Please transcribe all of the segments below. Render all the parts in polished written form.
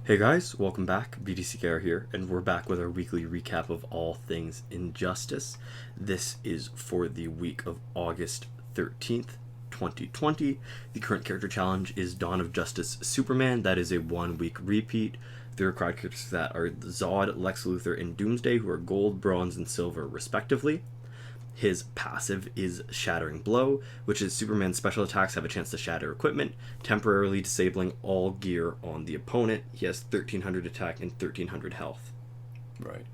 Hey guys, welcome back. BDCKR here, and we're back with our weekly recap of all things Injustice. This is for the week of August 13th, 2020. The current character challenge is Dawn of Justice Superman. That is a 1 week repeat. The required characters for that are Zod, Lex Luthor, and Doomsday, who are gold, bronze, and silver, respectively. His passive is Shattering Blow, which is Superman's special attacks have a chance to shatter equipment, temporarily disabling all gear on the opponent. He has 1300 attack and 1300 health. Right.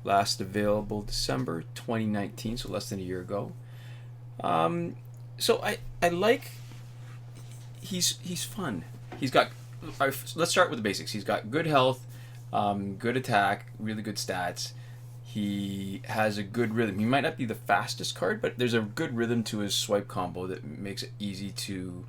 Last available December 2019, so less than a year ago. So I like... He's fun. He's got... Let's start with the basics. He's got good health, good attack, really good stats. He has a good rhythm. He might not be the fastest card, but there's a good rhythm to his swipe combo that makes it easy to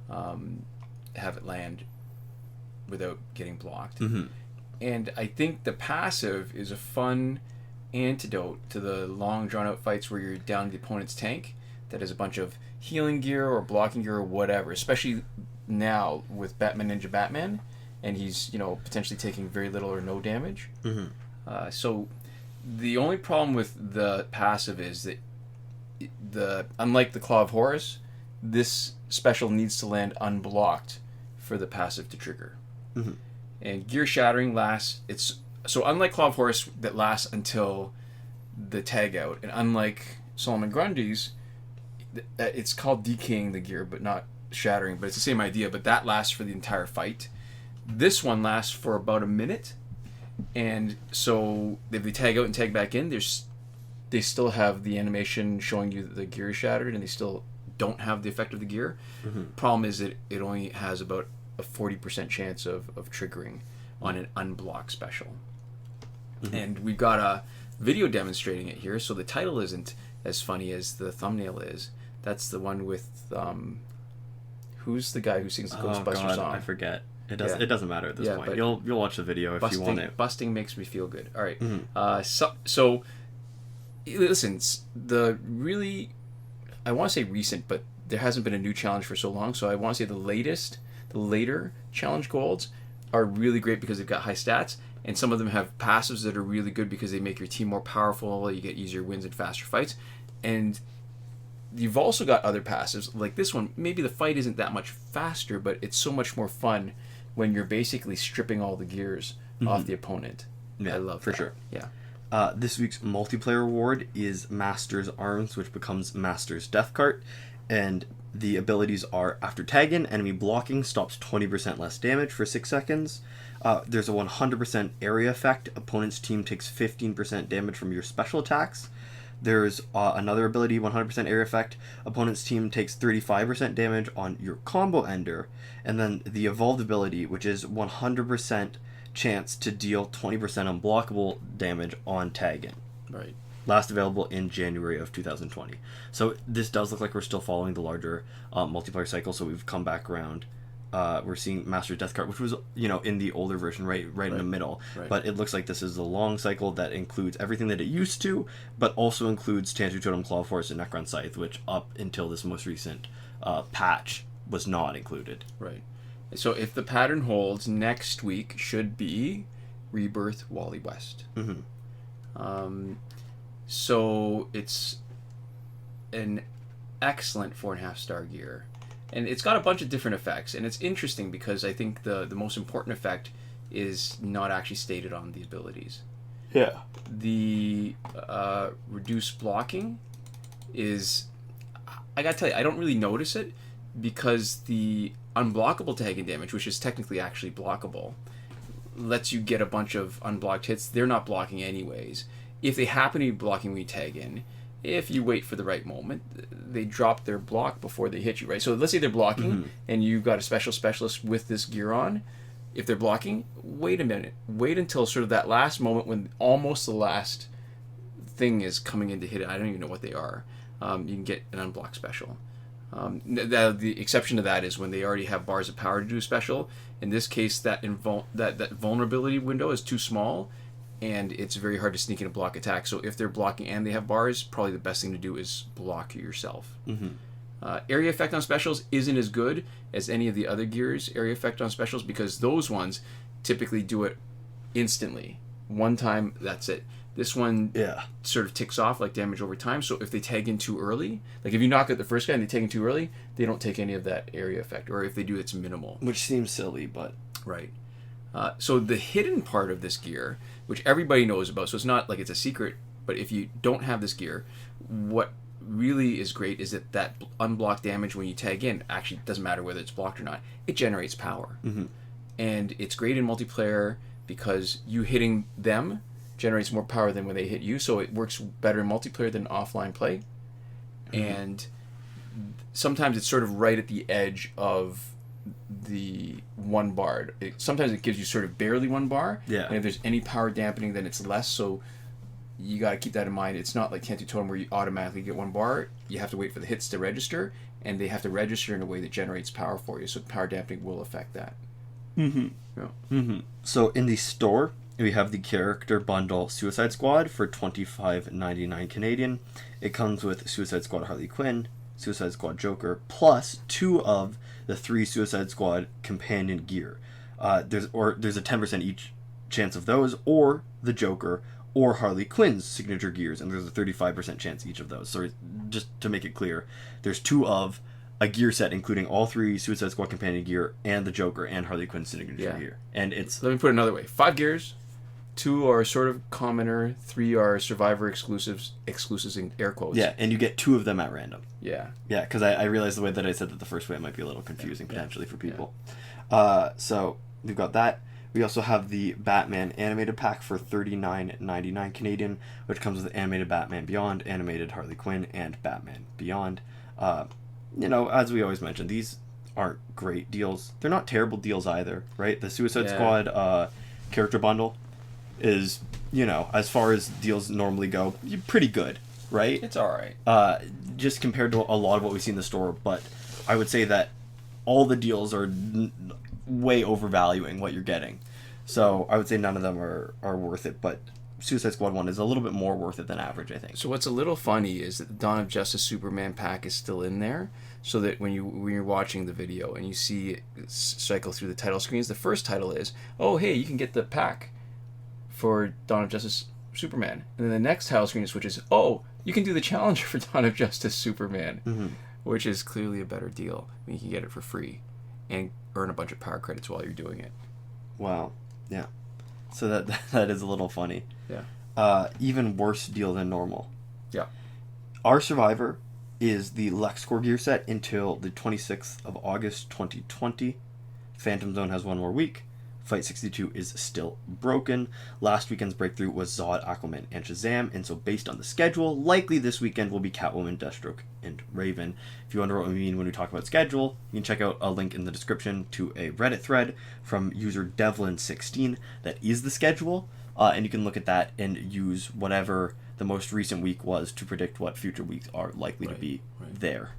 have it land without getting blocked. Mm-hmm. And I think the passive is a fun antidote to the long, drawn-out fights where you're down the opponent's tank that has a bunch of healing gear or blocking gear or whatever, especially now with Batman Ninja Batman, and he's, potentially taking very little or no damage. Mm-hmm. So the only problem with the passive is that unlike the Claw of Horus, this special needs to land unblocked for the passive to trigger. Mm-hmm. And Gear Shattering lasts. So unlike Claw of Horus that lasts until the tag out, and unlike Solomon Grundy's, it's called decaying the gear, but not shattering. But it's the same idea. But that lasts for the entire fight. This one lasts for about a minute. And so if they tag out and tag back in, they still have the animation showing you that the gear is shattered, and they still don't have the effect of the gear. Mm-hmm. Problem is that it only has about a 40% chance of triggering on an unblocked special. Mm-hmm. And we've got a video demonstrating it here, so the title isn't as funny as the thumbnail is. That's the one with who's the guy who sings the Ghostbusters song? I forget. It doesn't matter at this point. You'll watch the video if you want it. Busting makes me feel good. All right. Mm-hmm. So listen, I want to say recent, but there hasn't been a new challenge for so long. So I want to say the later challenge golds are really great because they've got high stats, and some of them have passives that are really good because they make your team more powerful. You get easier wins and faster fights, and you've also got other passives like this one. Maybe the fight isn't that much faster, but it's so much more fun when you're basically stripping all the gears off the opponent. Yeah, I love for that. sure. Yeah. This week's multiplayer award is Master's Arms, which becomes Master's Death Cart, and the abilities are after tag-in, enemy blocking stops 20% less damage for 6 seconds. There's a 100% area effect. Opponent's team takes 15% damage from your special attacks. There's another ability, 100% area effect. Opponent's team takes 35% damage on your combo ender. And then the evolved ability, which is 100% chance to deal 20% unblockable damage on tag-in. Right. Last available in January of 2020. So this does look like we're still following the larger multiplayer cycle, so we've come back around. We're seeing Master Death Cart, which was, in the older version, right in the middle. Right. But it looks like this is a long cycle that includes everything that it used to, but also includes Tantu Totem, Claw of Horus, and Necron Scythe, which up until this most recent patch was not included. Right. So if the pattern holds, next week should be Rebirth Wally West. Mm-hmm. So it's an excellent 4.5-star gear. And it's got a bunch of different effects, and it's interesting because I think the most important effect is not actually stated on the abilities. Yeah. The reduced blocking is, I gotta tell you, I don't really notice it because the unblockable tagging damage, which is technically actually blockable, lets you get a bunch of unblocked hits. They're not blocking anyways. If they happen to be blocking when you tag in, if you wait for the right moment, they drop their block before they hit you, right? So let's say they're blocking and you've got a specialist with this gear on. If they're blocking, wait a minute. Wait until sort of that last moment when almost the last thing is coming in to hit it. I don't even know what they are. You can get an unblocked special. The exception to that is when they already have bars of power to do a special. In this case, that vulnerability window is too small, and it's very hard to sneak in a block attack. So if they're blocking and they have bars, probably the best thing to do is block yourself. Area effect on specials isn't as good as any of the other gears area effect on specials, because those ones typically do it instantly. One time, that's it. This one sort of ticks off like damage over time. So if they tag in too early, like if you knock out the first guy and they tag in too early, they don't take any of that area effect. Or if they do, it's minimal. Which seems silly, but... Right. So the hidden part of this gear, which everybody knows about, so it's not like it's a secret, but if you don't have this gear, what really is great is that unblocked damage when you tag in, actually doesn't matter whether it's blocked or not, it generates power. Mm-hmm. And it's great in multiplayer because you hitting them generates more power than when they hit you, so it works better in multiplayer than offline play. Mm-hmm. And sometimes it's sort of right at the edge of the 1 bar. Sometimes it gives you sort of barely 1 bar, and if there's any power dampening, then it's less, so you got to keep that in mind. It's not like Tentu Totem where you automatically get 1 bar. You have to wait for the hits to register, and they have to register in a way that generates power for you, so power dampening will affect that. Mm-hmm. Yeah. Mm-hmm. So in the store, we have the character bundle Suicide Squad for $25.99 Canadian. It comes with Suicide Squad Harley Quinn, Suicide Squad Joker, plus 2 of the 3 Suicide Squad companion gear. There's a 10% each chance of those, or the Joker, or Harley Quinn's signature gears, and there's a 35% chance each of those. So just to make it clear, there's 2 of a gear set including all 3 Suicide Squad companion gear and the Joker and Harley Quinn's signature gear. And it's... Let me put it another way. 5 gears, 2 are sort of commoner, 3 are Survivor exclusives in air quotes. Yeah, and you get 2 of them at random. Yeah. Yeah, because I realized the way that I said that the first way might be a little confusing potentially for people. So we've got that. We also have the Batman animated pack for $39.99 Canadian, which comes with animated Batman Beyond, animated Harley Quinn, and Batman Beyond. As we always mention, these aren't great deals. They're not terrible deals either, right? The Suicide Squad character bundle is, as far as deals normally go, pretty good, right? It's alright. Just compared to a lot of what we see in the store, but I would say that all the deals are way overvaluing what you're getting. So I would say none of them are worth it, but Suicide Squad 1 is a little bit more worth it than average, I think. So what's a little funny is that the Dawn of Justice Superman pack is still in there, so that when you're watching the video and you see it cycle through the title screens, the first title is, oh, hey, you can get the pack for Dawn of Justice Superman. And then the next title screen switches, oh, you can do the challenger for Dawn of Justice Superman, which is clearly a better deal. I mean, you can get it for free and earn a bunch of power credits while you're doing it. Wow. Yeah. So that is a little funny. Yeah. Even worse deal than normal. Yeah. Our Survivor is the LexCorp gear set until the 26th of August 2020. Phantom Zone has 1 more week. Fight 62 is still broken. Last weekend's breakthrough was Zod, Aquaman, and Shazam, and so based on the schedule, likely this weekend will be Catwoman, Deathstroke, and Raven. If you wonder what we mean when we talk about schedule, you can check out a link in the description to a Reddit thread from user Devlin16 that is the schedule, and you can look at that and use whatever the most recent week was to predict what future weeks are likely to be there.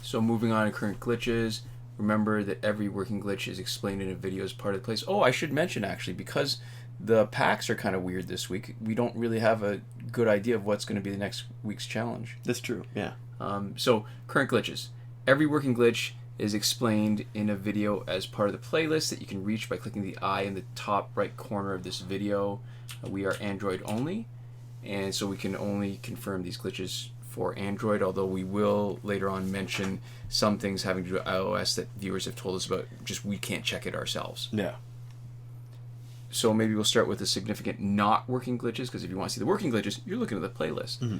So moving on to current glitches, remember that every working glitch is explained in a video as part of the place. Oh, I should mention actually, because the packs are kind of weird this week, we don't really have a good idea of what's going to be the next week's challenge. That's true, yeah. So, current glitches. Every working glitch is explained in a video as part of the playlist that you can reach by clicking the eye in the top right corner of this video. We are Android only, and so we can only confirm these glitches for Android, although we will later on mention some things having to do with iOS that viewers have told us about, just we can't check it ourselves. Yeah. So maybe we'll start with the significant not working glitches, because if you want to see the working glitches, you're looking at the playlist.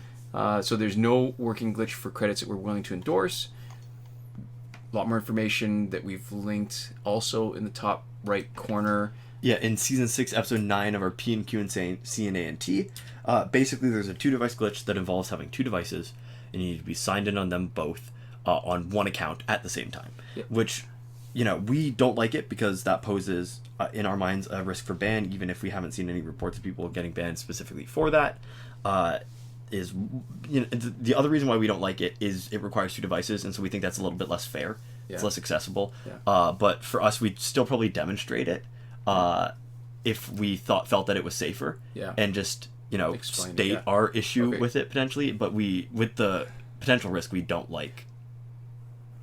So there's no working glitch for credits that we're willing to endorse. A lot more information that we've linked also in the top right corner. Yeah, in Season 6, Episode 9 of our P&Q and CNANT, basically there's a 2-device glitch that involves having 2 devices, and you need to be signed in on them both on one account at the same time. Yep. Which, we don't like it because that poses, in our minds, a risk for ban, even if we haven't seen any reports of people getting banned specifically for that. The other reason why we don't like it is it requires 2 devices, and so we think that's a little bit less fair. Yeah. It's less accessible. Yeah. But for us, we'd still probably demonstrate it if we felt that it was safer. Yeah. And just explain state our issue with it potentially. But with the potential risk, we don't like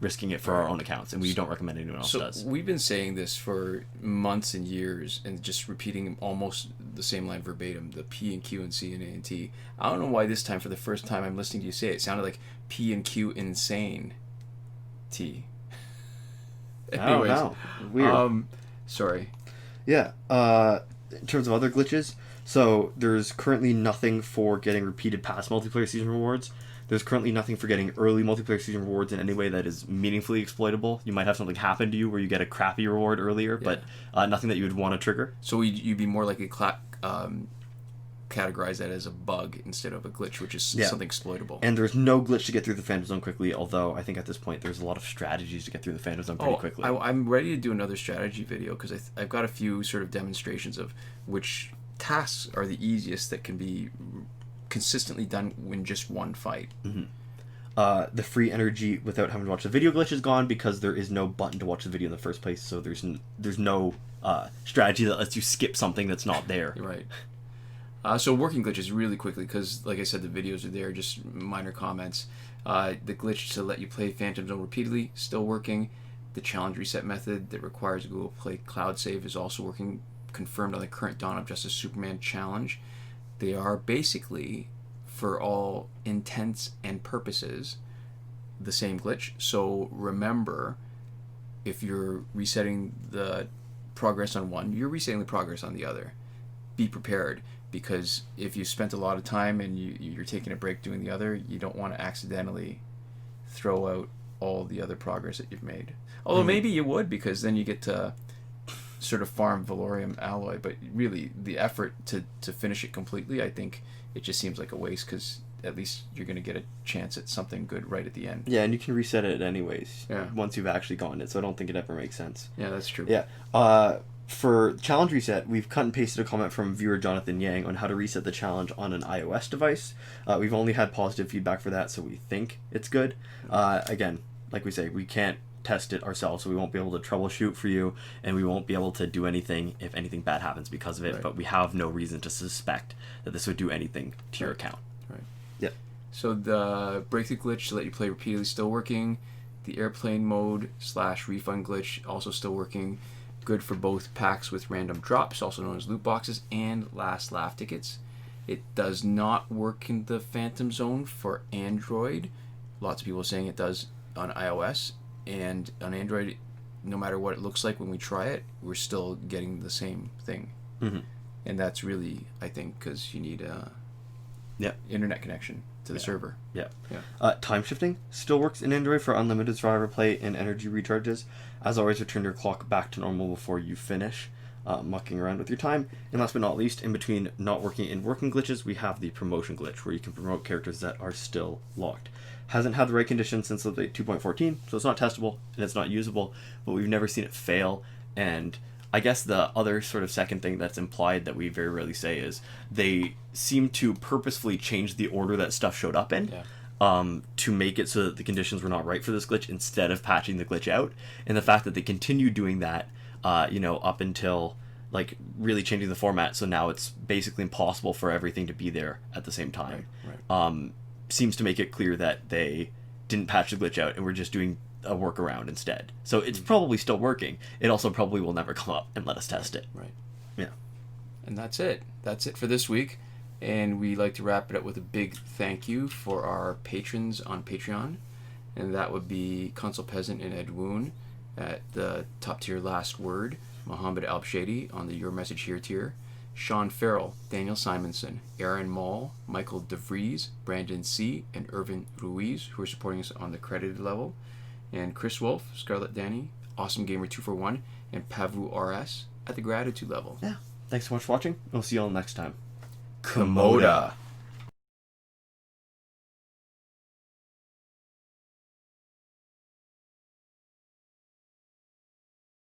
risking it for our own accounts, and we don't recommend anyone else does. We've been saying this for months and years, and just repeating almost the same line verbatim, the P and Q and C and A and T. I don't know why this time, for the first time I'm listening to you say it, it sounded like P and Q insane T. Anyways, I don't know. Weird. Sorry. Yeah. In terms of other glitches, so there's currently nothing for getting repeated past multiplayer season rewards. There's currently nothing for getting early multiplayer season rewards in any way that is meaningfully exploitable. You might have something happen to you where you get a crappy reward earlier, but nothing that you would want to trigger. So you'd be more likely categorize that as a bug instead of a glitch, which is something exploitable. And there's no glitch to get through the Phantom Zone quickly, although I think at this point there's a lot of strategies to get through the Phantom Zone pretty quickly. I'm ready to do another strategy video because I've got a few sort of demonstrations of which tasks are the easiest that can be consistently done in just one fight. Mm-hmm. The free energy without having to watch the video glitch is gone because there is no button to watch the video in the first place, so there's no strategy that lets you skip something that's not there. Right. So working glitches really quickly because, like I said, the videos are there, just minor comments. The glitch to let you play Phantom Zone repeatedly, still working. The challenge reset method that requires Google Play Cloud Save is also working, confirmed on the current Dawn of Justice Superman challenge. They are basically, for all intents and purposes, the same glitch. So remember, if you're resetting the progress on one, you're resetting the progress on the other. Be prepared, because if you spent a lot of time and you're taking a break doing the other, you don't want to accidentally throw out all the other progress that you've made. Although maybe you would, because then you get to sort of farm Valorium alloy, but really the effort to finish it completely, I think it just seems like a waste, because at least you're going to get a chance at something good right at the end. Yeah, and you can reset it anyways once you've actually gotten it, so I don't think it ever makes sense. Yeah, that's true. Yeah. For challenge reset, we've cut and pasted a comment from viewer Jonathan Yang on how to reset the challenge on an iOS device. We've only had positive feedback for that, so we think it's good. Again, like we say, we can't test it ourselves, so we won't be able to troubleshoot for you, and we won't be able to do anything if anything bad happens because of it, but we have no reason to suspect that this would do anything to your account. Right. Yeah. So the breakthrough glitch to let you play repeatedly still working. The airplane mode / refund glitch also still working. Good for both packs with random drops, also known as loot boxes, and last laugh tickets. It does not work in the Phantom Zone for Android. Lots of people are saying it does on iOS, and on Android, no matter what it looks like when we try it, we're still getting the same thing. Mm-hmm. And that's really, I think, because you need a internet connection to the server. Yeah. Time shifting still works in Android for unlimited survivor play and energy recharges. As always, return your clock back to normal before you finish mucking around with your time. And last but not least, in between not working and working glitches, we have the promotion glitch, where you can promote characters that are still locked. Hasn't had the right conditions since update 2.14, so it's not testable and it's not usable, but we've never seen it fail. And I guess the other sort of second thing that's implied that we very rarely say is they seem to purposefully change the order that stuff showed up in. To make it so that the conditions were not right for this glitch instead of patching the glitch out. And the fact that they continue doing that, up until like really changing the format, so now it's basically impossible for everything to be there at the same time. Right. Seems to make it clear that they didn't patch the glitch out and we're just doing a workaround instead. So it's probably still working. It also probably will never come up and let us test it. Right. Yeah. And that's it. That's it for this week. And we like to wrap it up with a big thank you for our patrons on Patreon. And that would be Consul Peasant and Edwoon at the top tier last word, Mohammed Albshaiti on the Your Message Here tier, Shawn Farrell, Daniel Simonson, Aaron Maule, Michael DeVries, Brandon C., and Irvin Ruiz, who are supporting us on the credited level, and Chris Wolff, Scarlet, Dani, Awesomegamer 241, and Pavu RS at the gratitude level. Yeah. Thanks so much for watching. We'll see you all next time. Komoda.